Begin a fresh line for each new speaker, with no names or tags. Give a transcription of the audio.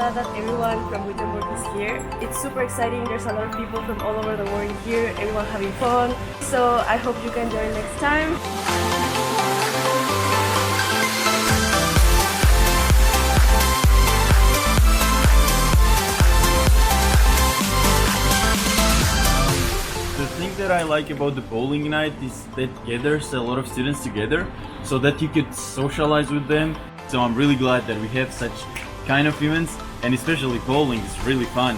glad that everyone from Wittenborg is here. It's super exciting. There's a lot of people from all over the world here, everyone having fun. So I hope you can join next time.
The thing that I like about the bowling night is that gathers a lot of students together so that you could socialize with them. So I'm really glad that we have such kind of events, and especially bowling is really fun.